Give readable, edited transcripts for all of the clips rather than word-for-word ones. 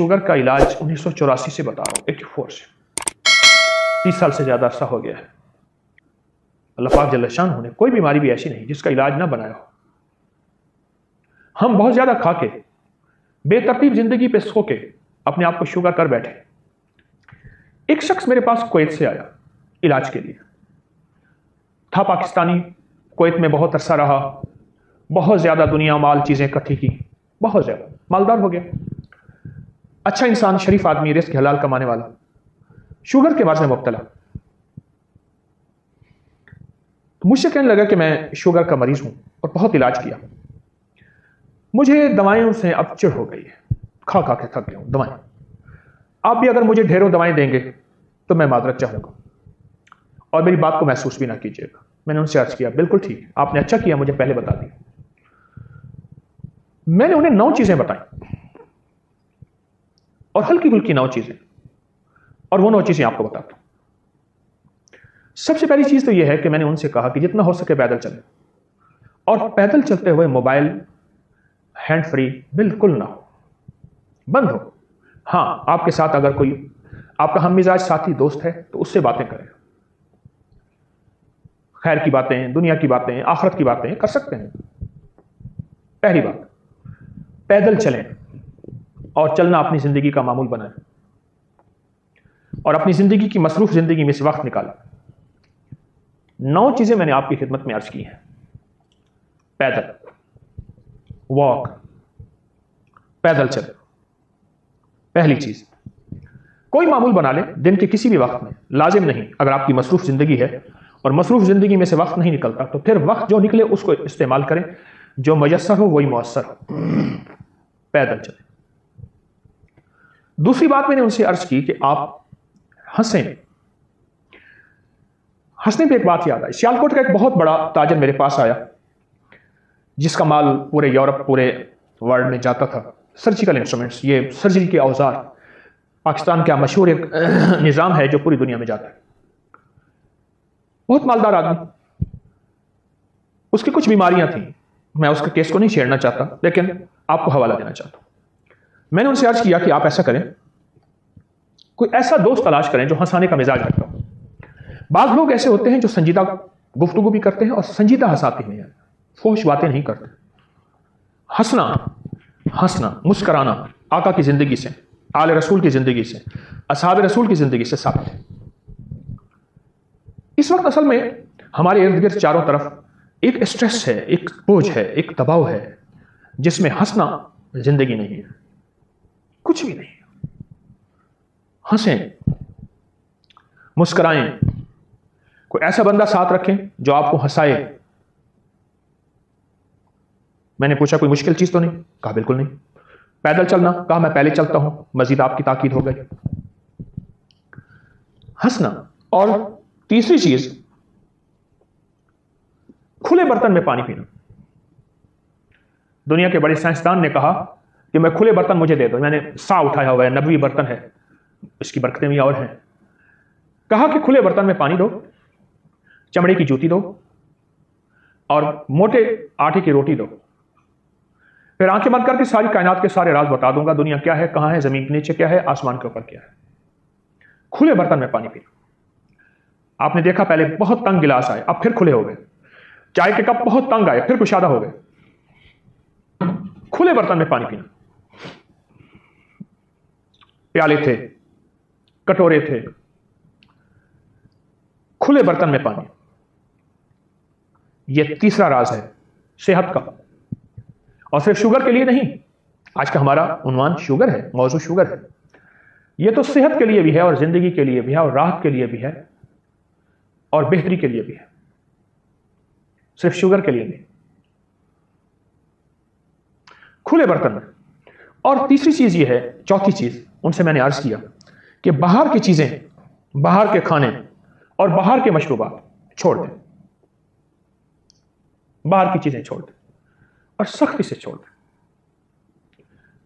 Sugar का इलाज 1984 से बता रहा हूँ, 84 से 30 साल से ज़्यादा अरसा हो गया है। अल्लाह पाक जल्ल शान ने कोई बीमारी भी ऐसी नहीं जिसका इलाज ना बनाया हो। हम बहुत ज़्यादा खा के बेतरतीब जिंदगी पे सो के अपने आप को शुगर कर बैठे। एक शख्स मेरे पास कुवैत से आया इलाज के लिए, था पाकिस्तानी, कुवैत में बहुत अरसा रहा, बहुत ज़्यादा दुनिया माल चीज़ें इकट्ठी की, बहुत ज़्यादा मालदार हो गया, अच्छा इंसान, शरीफ आदमी, रिस्क हलाल कमाने वाला, शुगर के मर्ज में मुब्तला। तो मुझसे कहने लगा कि मैं शुगर का मरीज हूं और बहुत इलाज किया, मुझे दवाइयों से अब चिढ़ हो गई है, खा खा के थक गया हूं दवाएं। आप भी अगर मुझे ढेरों दवाएं देंगे तो मैं माजरत चाहूंगा और मेरी बात को महसूस भी ना कीजिएगा। मैंने उनसे अर्ज किया, बिल्कुल ठीक, आपने अच्छा किया मुझे पहले बता दिया। मैंने उन्हें 9 चीजें बताई और हल्की फुल्की 9 चीजें, और वो 9 चीजें आपको बताता हूं। सबसे पहली चीज तो यह है कि मैंने उनसे कहा कि जितना हो सके पैदल चलें, और पैदल चलते हुए मोबाइल हैंड फ्री बिल्कुल ना हो, बंद हो। हाँ, आपके साथ अगर कोई आपका हम मिजाज साथी दोस्त है तो उससे बातें करें, खैर की बातें, दुनिया की बातें, आखिरत की बातें कर सकते हैं। पहली बात, पैदल चलें और चलना अपनी जिंदगी का मामूल बनाएं और अपनी जिंदगी की मसरूफ जिंदगी में से वक्त निकालें। 9 चीजें मैंने आपकी खिदमत में अर्ज की हैं। पैदल वॉक, पैदल चले। पहली चीज, कोई मामूल बना ले दिन के किसी भी वक्त में, लाजिम नहीं, अगर आपकी मसरूफ जिंदगी है और मसरूफ जिंदगी में से वक्त नहीं निकलता तो फिर वक्त जो निकले उसको इस्तेमाल करें, जो मयसर हो वही मुअस्सर हो, पैदल चले। दूसरी बात मैंने उनसे अर्ज की कि आप हंसें। हंसने पे एक बात याद आई, सियालकोट का एक बहुत बड़ा ताजर मेरे पास आया जिसका माल पूरे यूरोप, पूरे वर्ल्ड में जाता था। सर्जिकल इंस्ट्रूमेंट्स, ये सर्जरी के औजार, पाकिस्तान का मशहूर एक निज़ाम है जो पूरी दुनिया में जाता है। बहुत मालदार आदमी, उसकी कुछ बीमारियां थी, मैं उसके केस को नहीं छेड़ना चाहता लेकिन आपको हवाला देना चाहता हूं। मैंने उनसे अर्ज किया कि आप ऐसा करें, कोई ऐसा दोस्त तलाश करें जो हंसाने का मिजाज रखता हो। बाज़ लोग ऐसे होते हैं जो संजीदा गुफ्तगू भी करते हैं और संजीदा हंसाते हैं, फोश बातें नहीं करते। हंसना, हंसना, मुस्कराना आका की जिंदगी से, आले रसूल की जिंदगी से, असहाब रसूल की जिंदगी से साबित है। इस वक्त असल में हमारे इर्द गिर्द चारों तरफ एक स्ट्रेस है, एक बोझ है, एक दबाव है जिसमें हंसना जिंदगी नहीं है, कुछ भी नहीं। हंसें, मुस्कराएं, कोई ऐसा बंदा साथ रखें जो आपको हंसाए। मैंने पूछा कोई मुश्किल चीज तो नहीं? कहा बिल्कुल नहीं। पैदल चलना? कहा मैं पहले चलता हूं, मजीद आपकी ताकीद हो गई। हंसना। और तीसरी चीज, खुले बर्तन में पानी पीना। दुनिया के बड़े साइंसदान ने कहा कि मैं खुले बर्तन मुझे दे दो, मैंने सा उठाया हुआ है, नबवी बर्तन है, इसकी बरकतें भी और हैं। कहा कि खुले बर्तन में पानी दो, चमड़े की जूती दो और मोटे आटे की रोटी दो, फिर आंखें बंद करके सारी कायनात के सारे राज बता दूंगा, दुनिया क्या है, कहां है, जमीन के नीचे क्या है, आसमान के ऊपर क्या है। खुले बर्तन में पानी पीना। आपने देखा पहले बहुत तंग गिलास आए, अब फिर खुले हो गए। चाय के कप बहुत तंग आए, फिर कुशादा हो गए। खुले बर्तन में पानी पीना। प्याले थे, कटोरे थे, खुले बर्तन में पानी। यह तीसरा राज है सेहत का, और सिर्फ शुगर के लिए नहीं। आज का हमारा उन्वान शुगर है, मौजू शुगर है। यह तो सेहत के लिए भी है और जिंदगी के लिए भी है और राहत के लिए भी है और बेहतरी के लिए भी है, सिर्फ शुगर के लिए नहीं। खुले बर्तन में। और तीसरी चीज यह है, चौथी चीज उनसे मैंने अर्ज किया कि बाहर की चीजें, बाहर के खाने और बाहर के मशरूबात छोड़ दें। बाहर की चीजें छोड़ दें और सख्ती से छोड़ दें।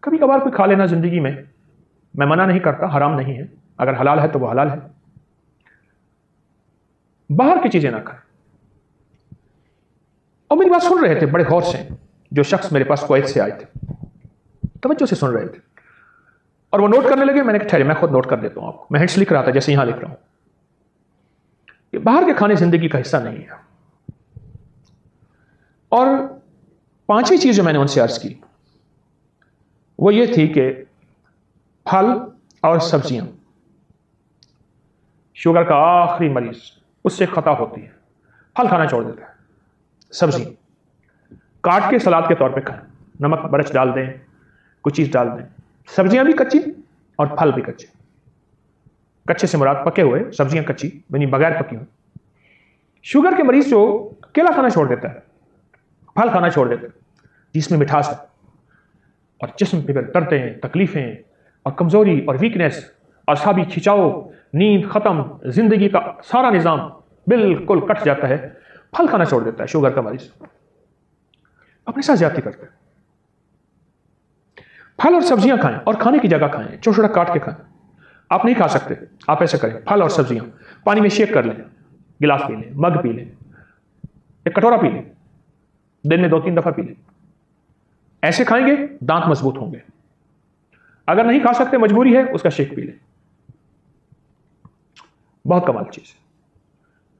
कभी कभार कोई खा लेना जिंदगी में, मैं मना नहीं करता, हराम नहीं है, अगर हलाल है तो वो हलाल है। बाहर की चीजें ना खाएं। और मेरी बात सुन रहे थे बड़े गौर से जो शख्स मेरे पास कुवैत से आए थे, तवज्जो से सुन रहे थे और वो नोट करने लगे। मैंने कहा ठहरे, मैं खुद नोट कर देता हूं आपको। मैं हिंट्स लिख रहा था जैसे यहां लिख रहा हूं। ये बाहर के खाने जिंदगी का हिस्सा नहीं है। और पांचवी चीज जो मैंने उनसे अर्ज की वो ये थी कि फल और सब्जियां, शुगर का आखिरी मरीज उससे खता होती है, फल खाना छोड़ देता है, सब्जी काट के सलाद के तौर पे खाएं, नमक मिर्च डाल दें, कुछ चीज डाल दें। सब्जियां भी कच्ची और फल भी कच्चे। कच्चे से मुराद पके हुए, सब्जियां कच्ची यानी बगैर पकी हुई। शुगर के मरीज जो केला खाना छोड़ देता है, फल खाना छोड़ देता है, जिसमें मिठास है, और जिस्म पे दर्दें, तकलीफें और कमजोरी और वीकनेस, असाबी खिंचाव, नींद खत्म, जिंदगी का सारा निजाम बिल्कुल कट जाता है, फल खाना छोड़ देता है शुगर का मरीज। अपने साथ ज्यादती करते हैं। फल और सब्जियां खाएं और खाने की जगह खाएं, छोटा छोटा काट के खाएं। आप नहीं खा सकते, आप ऐसे करें, फल और सब्जियां पानी में शेक कर लें, गिलास पी लें, मग पी लें, एक कटोरा पी लें, दिन में 2-3 दफा पी लें। ऐसे खाएंगे दांत मजबूत होंगे। अगर नहीं खा सकते, मजबूरी है, उसका शेक पी लें। बहुत कमाल चीज है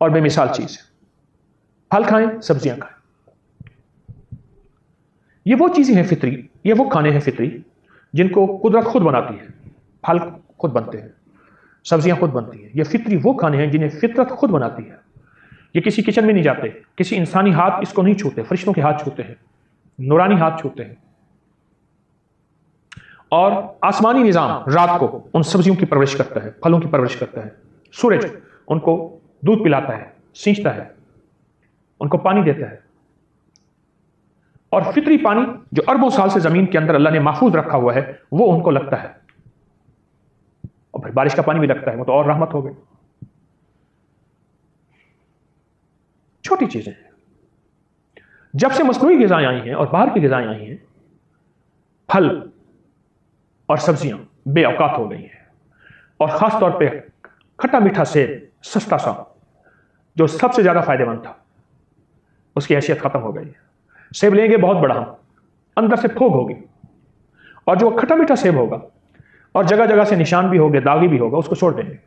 और बेमिसाल चीज है। फल खाएं, सब्जियां खाएं। ये वो चीजें हैं फितरी, ये वो खाने हैं फितरी जिनको कुदरत खुद बनाती है। फल खुद बनते हैं, सब्जियां खुद बनती हैं। ये फितरी वो खाने हैं जिन्हें फितरत खुद बनाती है। ये किसी किचन में नहीं जाते, किसी इंसानी हाथ इसको नहीं छूते, फरिश्तों के हाथ छूते हैं, नूरानी हाथ छूते हैं। और आसमानी निजाम रात को उन सब्जियों की परवरिश करता है, फलों की परवरिश करता है। सूरज उनको दूध पिलाता है, सींचता है, उनको पानी देता है। और फितरी पानी जो अरबों साल से जमीन के अंदर अल्लाह ने महफूज रखा हुआ है, वो उनको लगता है। और फिर बारिश का पानी भी लगता है, वो तो और रहमत हो गई। छोटी चीजें हैं। जब से मसनूई ग़िज़ाएं आई हैं और बाहर की ग़िज़ाएं आई हैं, फल और सब्जियां बेऔकात हो गई हैं। और खास तौर पे खट्टा मीठा सेब, सस्ता सा, जो सबसे ज्यादा फायदेमंद था, उसकी हैसियत खत्म हो गई है। सेब लेंगे बहुत बड़ा, अंदर से फोग होगी, और जो खट्टा मीठा सेब होगा और जगह जगह से निशान भी होंगे, दागी भी होगा, उसको छोड़ देंगे।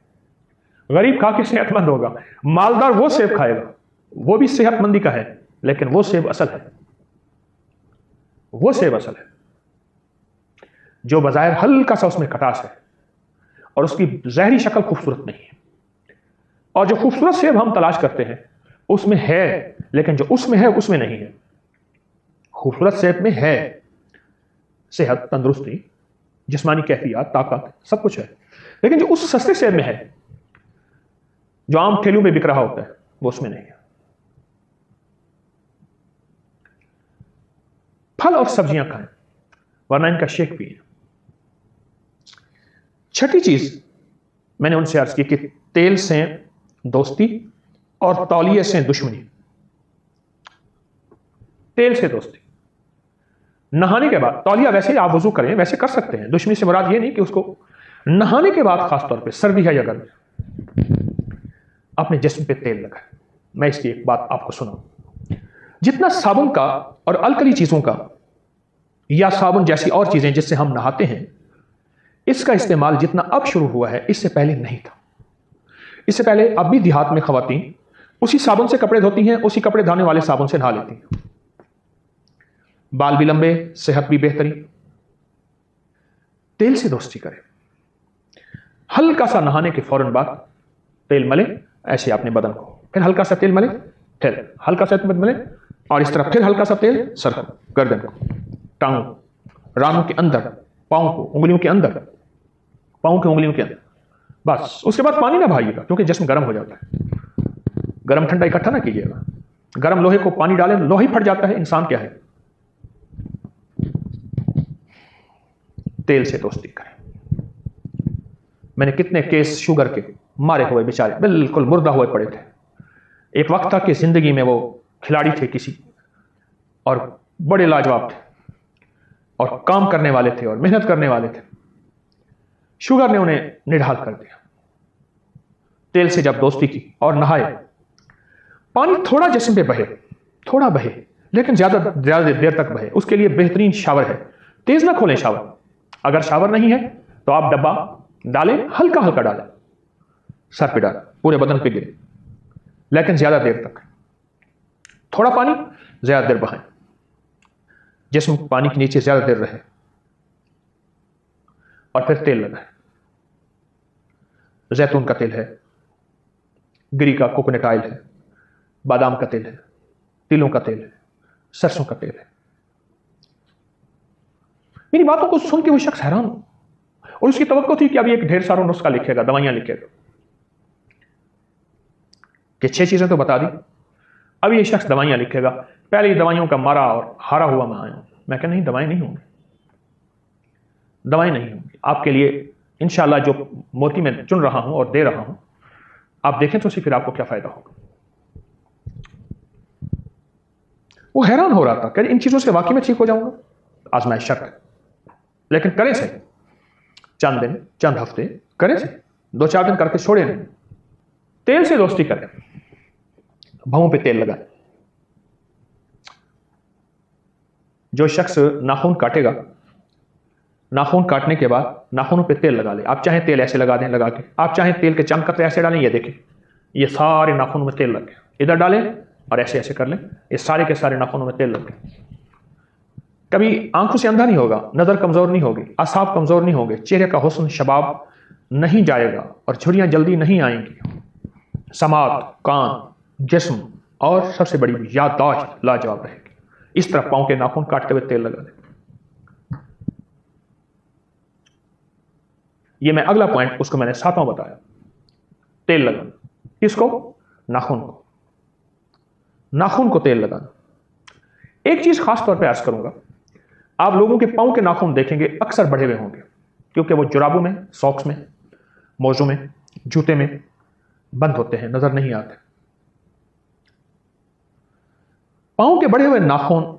गरीब खा के सेहतमंद होगा, मालदार वो सेब खाएगा, वो भी सेहतमंदी का है, लेकिन वो सेब असल है, वो सेब असल है जो बज़ाहिर हल्का सा उसमें खटास है और उसकी ज़ाहिरी शक्ल खूबसूरत नहीं है। और जो खूबसूरत सेब हम तलाश करते हैं उसमें है, लेकिन जो उसमें है उसमें नहीं है। खूबसूरत सेब में है सेहत, तंदुरुस्ती, जिस्मानी कैफियत, ताकत, सब कुछ है, लेकिन जो उस सस्ते सेब में है, जो आम ठेलों में बिक रहा होता है, वो उसमें नहीं है। फल और सब्जियां खाएं, वरना इनका शेक पिए। छठी चीज मैंने उनसे अर्ज की कि तेल से दोस्ती और तौलिए से दुश्मनी। तेल से दोस्ती, नहाने के बाद, तौलिया वैसे आप वजू करें, वैसे कर सकते हैं, दुश्मनी से मुराद ये नहीं कि उसको नहाने के बाद, खासतौर पे सर्दी है या गर्मी, अपने जिस्म पे तेल लगाए। मैं इसकी एक बात आपको सुनाऊं। जितना साबुन का और अल्कली चीजों का या साबुन जैसी और चीजें जिससे हम नहाते हैं, इसका इस्तेमाल जितना अब शुरू हुआ है, इससे पहले नहीं था। इससे पहले अब भी देहात में खवातीन उसी साबुन से कपड़े धोती हैं, उसी कपड़े धोने वाले साबुन से नहा लेती हैं। बाल भी लंबे, सेहत भी बेहतरीन। तेल से दोस्ती करें। हल्का सा नहाने के फौरन बाद तेल मले ऐसे अपने बदन को, फिर हल्का सा तेल मले, फिर हल्का सा तेल मले, और इस तरह फिर हल्का सा तेल सर को, गर्दन को, टांगों, रानों के अंदर, पांव को, उंगलियों के अंदर, पांव के उंगलियों के अंदर। बस उसके बाद पानी ना भाइएगा, क्योंकि जिस्म गर्म हो जाता है। गर्म ठंडा इकट्ठा ना कीजिएगा। गर्म लोहे को पानी डालें, लोहा ही फट जाता है। इंसान क्या है? तेल से दोस्ती करें। मैंने कितने केस शुगर के मारे हुए बेचारे बिल्कुल मुर्दा हुए पड़े थे। एक वक्त था कि जिंदगी में वो खिलाड़ी थे किसी, और बड़े लाजवाब थे और काम करने वाले थे और मेहनत करने वाले थे। शुगर ने उन्हें निढाल कर दिया। तेल से जब दोस्ती की और नहाए, पानी थोड़ा जिस्म पे बहे, थोड़ा बहे, लेकिन ज्यादा देर तक बहे। उसके लिए बेहतरीन शावर है। तेज ना खोलें शावर। अगर शावर नहीं है तो आप डब्बा डालें, हल्का हल्का डालें, सर पे डालें, पूरे बदन पे गिरे, लेकिन ज्यादा देर तक। थोड़ा पानी ज्यादा देर बहाएं, जिस्म पानी के नीचे ज्यादा देर रहे, और फिर तेल लगाएं। जैतून का तेल है, गिरी का कोकोनट ऑयल है, बादाम का तेल है, तिलों का तेल है, सरसों का तेल है। मेरी बातों को सुन के वो शख्स हैरान हो, और उसकी तवक्को थी कि अभी एक ढेर सारा नुस्खा लिखेगा, दवाइयां लिखेगा, कि 6 चीजें तो बता दी, अब ये शख्स दवाइयां लिखेगा। पहले ही दवाइयों का मारा और हारा हुआ मैं आया हूं। मैं कहा नहीं, दवाएं नहीं होंगी, दवाएं नहीं होंगी आपके लिए। इंशाल्लाह जो मोती मैं चुन रहा हूं और दे रहा हूं, आप देखें तो फिर आपको क्या फायदा होगा। वो हैरान हो रहा था कि इन चीजों से वाकई में ठीक हो जाऊंगा। आजमाइश शर्त है, लेकिन करें से चंद दिन, चंद हफ्ते करें से, 2-4 दिन करके छोड़े नहीं। तेल से दोस्ती करें, भवों पे तेल लगाएं। जो शख्स नाखून काटेगा, नाखून काटने के बाद नाखूनों पे तेल लगा ले। आप चाहें तेल ऐसे लगा दें, लगा के आप चाहें तेल के चंद कतरे ऐसे डालें। ये देखें, ये सारे नाखूनों में तेल लग गए। इधर डालें और ऐसे ऐसे कर लें, ये सारे के सारे नाखूनों में तेल लग गए। कभी आंखों से अंधा नहीं होगा, नजर कमजोर नहीं होगी, आसाब कमजोर नहीं होंगे, चेहरे का हुस्न शबाब नहीं जाएगा और झुर्रियां जल्दी नहीं आएंगी। समात, कान, जिस्म और सबसे बड़ी याददाश्त लाजवाब रहेगी। इस तरह पांव के नाखून काटते हुए तेल लगा दें। ये मैं अगला पॉइंट, उसको मैंने 7वां बताया, तेल लगाना। किसको? नाखून को, नाखून को तेल लगाना। एक चीज खास तौर पे अर्ज करूंगा, आप लोगों के पांव के नाखून देखेंगे अक्सर बढ़े हुए होंगे, क्योंकि वो जुराबों में, सॉक्स में, मोजों में, जूते में बंद होते हैं, नजर नहीं आते। पांव के बढ़े हुए नाखून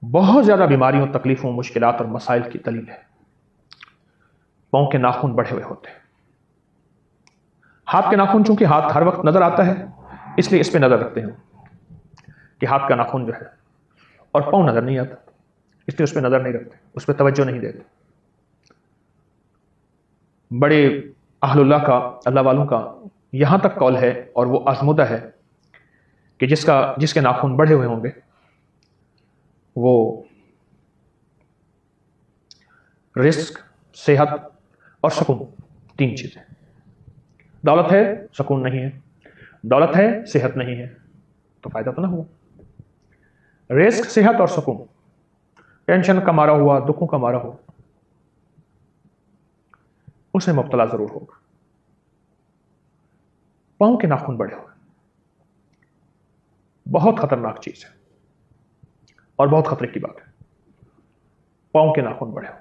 बहुत ज्यादा बीमारियों, तकलीफों, मुश्किलात और मसाइल की दलील है। पांव के नाखून बढ़े हुए होते हैं। हाथ के नाखून चूंकि हाथ हर वक्त नजर आता है, इसलिए इस पे नजर रखते हैं कि हाथ का नाखून जो है, और पांव नजर नहीं आता, इसलिए उस पर नजर नहीं रखते, उस पर तवज्जो नहीं देते। बड़े अहलुल्लाह का, अल्लाह वालों का यहां तक कौल है, और वो आजमुदा है, कि जिसके नाखून बढ़े हुए होंगे वो रिस्क, सेहत और सुकून, 3 चीजें। दौलत है, सुकून नहीं है, दौलत है, सेहत नहीं है, तो फायदा तो ना हुआ। रिस्क, सेहत और सुकून, टेंशन का मारा हुआ, दुखों का मारा हुआ, उसे मुब्तला जरूर होगा। पांव के नाखून बढ़े हुए बहुत खतरनाक चीज है और बहुत खतरे की बात है। पांव के नाखून बढ़े हुए,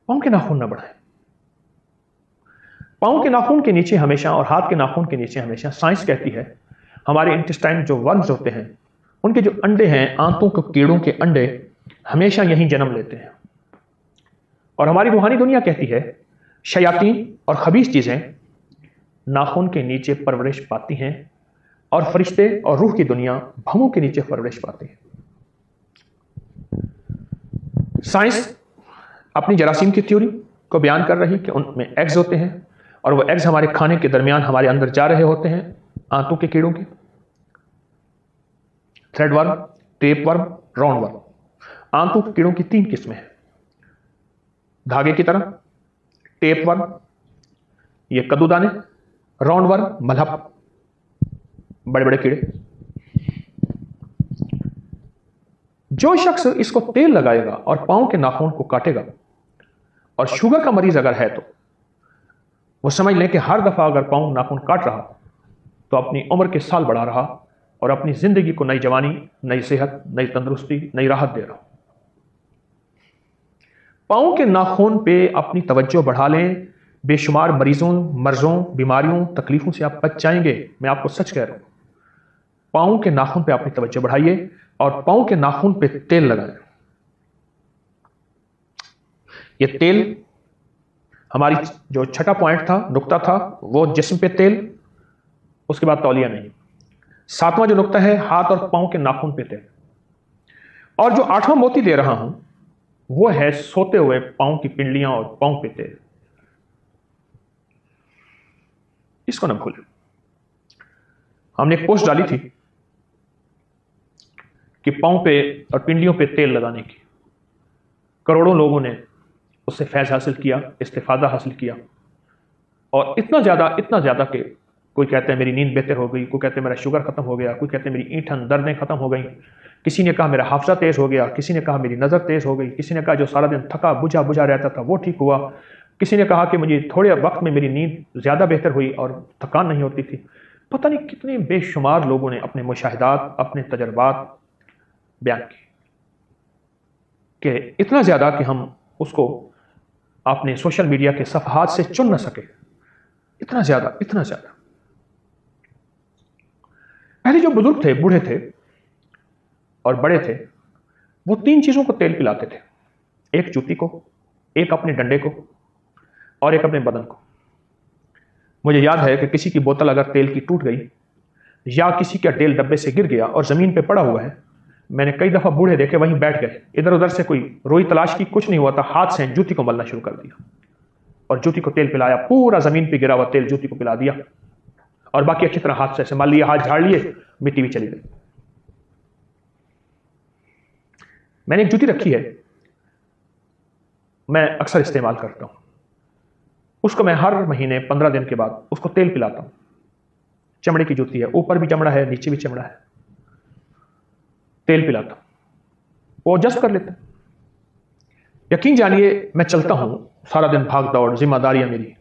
पांव के नाखून न बढ़ाएं। पांव के नाखून के नीचे हमेशा, और हाथ के नाखून के नीचे हमेशा, साइंस कहती है हमारे इंटेस्टाइन जो वर्म्स होते हैं, उनके जो अंडे हैं, आंतों के कीड़ों के अंडे हमेशा यहीं जन्म लेते हैं। और हमारी रूहानी दुनिया कहती है शयातीन और खबीस चीजें नाखून के नीचे परवरिश पाती हैं, और फरिश्ते और रूह की दुनिया भवों के नीचे परवरिश पाती है। साइंस अपनी जरासीम की थ्योरी को बयान कर रही कि उनमें एग्स होते हैं, और वो एग्स हमारे खाने के दरमियान हमारे अंदर जा रहे होते हैं, आंतों के कीड़ों के। Thread worm, tape worm, round worm. आंतों के कीड़ों की 3 किस्में हैं, धागे की तरह, टेप वर्म, ये कद्दूदाने, राउंड वर्म, मलहब, बड़े बड़े कीड़े। जो शख्स इसको तेल लगाएगा और पांव के नाखून को काटेगा, और शुगर का मरीज अगर है, तो वो समझ लें कि हर दफा अगर पांव नाखून काट रहा तो अपनी उम्र के साल बढ़ा रहा, और अपनी जिंदगी को नई जवानी, नई सेहत, नई तंदुरुस्ती, नई राहत दे रहा। पांव के नाखून पे अपनी तवज्जो बढ़ा लें, बेशुमार मरीजों, मर्जों, बीमारियों, तकलीफों से आप बच जाएंगे। मैं आपको सच कह रहा हूं। पांव के नाखून पे अपनी तवज्जो बढ़ाइए और पांव के नाखून पे तेल लगाएं। ये तेल, हमारी जो छठा पॉइंट था, नुक्ता था, वो जिस्म पे तेल, उसके बाद तौलिया नहीं। 7वां जो नुक्ता है, हाथ और पांव के नाखून पे तेल। और जो 8वां मोती दे रहा हूं, वो है सोते हुए पांव की पिंडलियां और पांव पे तेल। इसको ना भूलें। हमने एक पोस्ट डाली थी कि पांव पे और पिंडलियों पे तेल लगाने की। करोड़ों लोगों ने उससे फैज़ हासिल किया, इस्तिफादा हासिल किया, और इतना ज़्यादा कि कोई कहते हैं मेरी नींद बेहतर हो गई, कोई कहते हैं मेरा शुगर खत्म हो गया, कोई कहते हैं मेरी ईंठन दर्दें खत्म हो गई, किसी ने कहा मेरा हाफजा तेज़ हो गया, किसी ने कहा मेरी नज़र तेज़ हो गई, किसी ने कहा जो सारा दिन थका बुझा बुझा रहता था वो ठीक हुआ, किसी ने कहा कि मुझे थोड़े वक्त में मेरी नींद ज़्यादा बेहतर हुई और थकान नहीं होती थी। पता नहीं कितने बेशुमार लोगों ने अपने मुशाहिदात, अपने तजर्बात बयान किए, कि इतना ज़्यादा कि हम उसको अपने सोशल मीडिया के सफ़हात से चुन न सके। इतना ज़्यादा। पहले जो बुजुर्ग थे, बूढ़े थे और बड़े थे, वो 3 चीज़ों को तेल पिलाते थे। एक जूती को, एक अपने डंडे को, और एक अपने बदन को। मुझे याद है कि किसी की बोतल अगर तेल की टूट गई या किसी का तेल डब्बे से गिर गया और ज़मीन पे पड़ा हुआ है, मैंने कई दफ़ा बूढ़े देखे वहीं बैठ गए, इधर उधर से कोई रोई तलाश की, कुछ नहीं हुआ था, हाथ से जूती को मलना शुरू कर दिया और जूती को तेल पिलाया, पूरा ज़मीन पे गिरा हुआ तेल जूती को पिला दिया, और बाकी अच्छी तरह हाथ से मल लिया, हाथ झाड़ लिए, मिट्टी भी चली गई। मैंने एक जूती रखी है, मैं अक्सर इस्तेमाल करता हूं। उसको मैं हर महीने 15 दिन के बाद उसको तेल पिलाता हूं। चमड़े की जूती है, ऊपर भी चमड़ा है, नीचे भी चमड़ा है। तेल पिलाता हूं, वो एडजस्ट कर लेता है। यकीन जानिए, मैं चलता हूं सारा दिन, भाग दौड़, जिम्मेदारियां मेरी,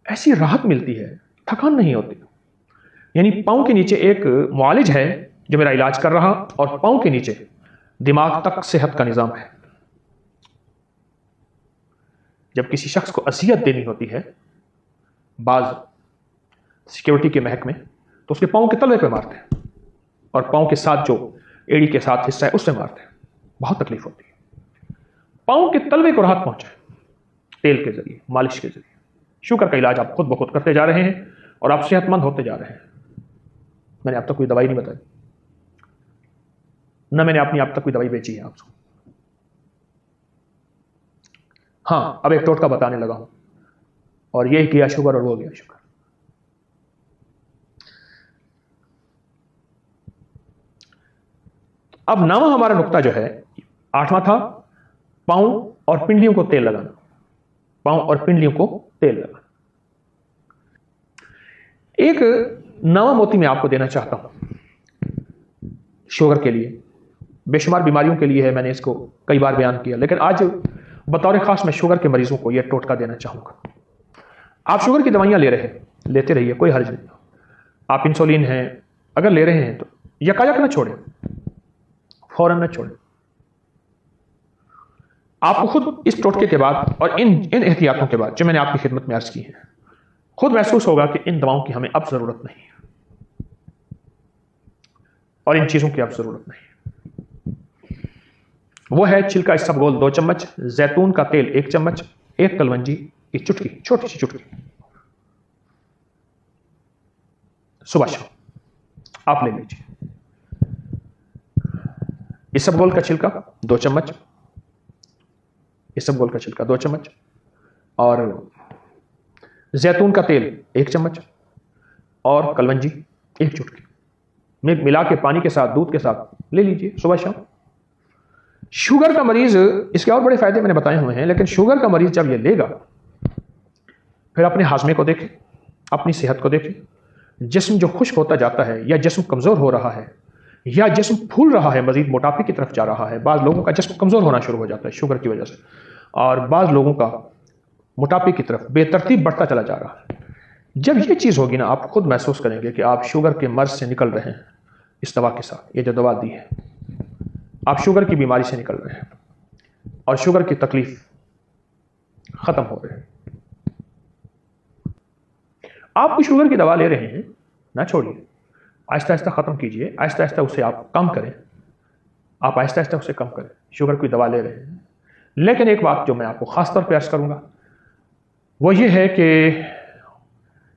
ऐसी राहत मिलती है, थकान नहीं होती। यानी पांव के नीचे एक मुआलिज है जो मेरा इलाज कर रहा, और पांव के नीचे दिमाग तक सेहत का निजाम है। जब किसी शख्स को असियत देनी होती है बाज सिक्योरिटी के महकमे, तो उसके पांव के तलवे पे मारते हैं, और पांव के साथ जो एड़ी के साथ हिस्सा है उससे मारते हैं। बहुत तकलीफ होती है। पांव के तलवे को राहत पहुंचाए तेल के जरिए, मालिश के जरिए। शुगर का इलाज आप खुद ब खुद करते जा रहे हैं और आप सेहतमंद होते जा रहे हैं। मैंने अब तक कोई दवाई नहीं बताई, न मैंने अपनी अब तक कोई दवाई बेची है आपको। हाँ, अब एक टोटका बताने लगा हूं, और ये किया शुगर और वो गया शुगर। अब 9वां हमारा नुक्ता जो है, 8वां था पांव और पिंडलियों को तेल लगाना। पांव और पिंडलियों को तेल लगाना। एक 9वां मोती मैं आपको देना चाहता हूं शुगर के लिए, बेशुमार बीमारियों के लिए है, मैंने इसको कई बार बयान किया, लेकिन आज बतौर खास मैं शुगर के मरीजों को यह टोटका देना चाहूंगा। आप शुगर की दवाइयां लेते रहिए, कोई हर्ज नहीं। आप इंसुलिन हैं अगर ले रहे हैं तो यकायक ना छोड़ें, फौरन ना छोड़ें। आपको खुद इस टोटके के बाद और इन एहतियातों के बाद जो मैंने आपकी खिदमत में अर्ज की है, खुद महसूस होगा कि इन दवाओं की हमें अब जरूरत नहीं है, और इन चीजों की अब जरूरत नहीं है। वो है छिलका इसबगोल 2 चम्मच, जैतून का तेल 1 चम्मच, एक कलवंजी की चुटकी, छोटी सी चुटकी, सुबह शाम आप ले लीजिए। इसबगोल का छिलका 2 चम्मच, इसबगोल का छिलका 2 चम्मच, और जैतून का तेल 1 चम्मच, और कलवंजी 1 चुटकी मिला के पानी के साथ, दूध के साथ ले लीजिए सुबह शाम। शुगर का मरीज, इसके और बड़े फायदे मैंने बताए हुए हैं, लेकिन शुगर का मरीज जब ये लेगा, फिर अपने हाजमे को देखें, अपनी सेहत को देखें। जिस्म जो खुश्क होता जाता है, या जिस्म कमजोर हो रहा है, या जिस्म फूल रहा है, मजीद मोटापे की तरफ जा रहा है। बाज़ लोगों का जिस्म कमजोर होना शुरू हो जाता है शुगर की वजह से, और बाज़ लोगों का मोटापे की तरफ बेतरतीब बढ़ता चला जा रहा है। जब ये चीज़ होगी ना, आप खुद महसूस करेंगे कि आप शुगर के मर्ज से निकल रहे हैं। इस दवा के साथ, ये जो दवा दी है, आप शुगर की बीमारी से निकल रहे हैं और शुगर की तकलीफ खत्म हो रही है। आप शुगर की दवा ले रहे हैं, ना छोड़िए, आहिस्ता आहिस्ता खत्म कीजिए, आहिस्ता आहिस्ता उसे आप कम करें। आप आहिस्ता आहिस्ता उसे कम करें। शुगर की दवा ले रहे हैं, लेकिन एक बात जो मैं आपको खास तौर पर अर्ज करूंगा वो ये है कि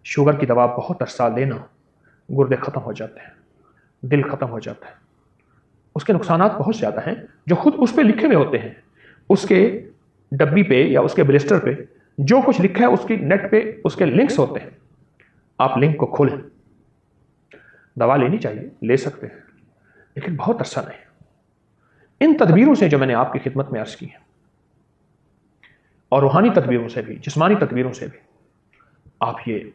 शुगर की दवा बहुत अरसा लेना, गुर्दे खत्म हो जाते हैं, दिल खत्म हो जाता है, उसके नुकसानात बहुत ज़्यादा हैं जो खुद उस पर लिखे हुए होते हैं। उसके डब्बी पे या उसके ब्लिस्टर पे जो कुछ लिखा है उसकी नेट पे उसके लिंक्स होते हैं, आप लिंक को खोलें। दवा लेनी चाहिए, ले सकते हैं, लेकिन बहुत अरसा नहीं। इन तदबीरों से जो मैंने आपकी खिदमत में अर्ज की है, और रूहानी तदबीरों से भी, जिस्मानी तदबीरों से भी, आप ये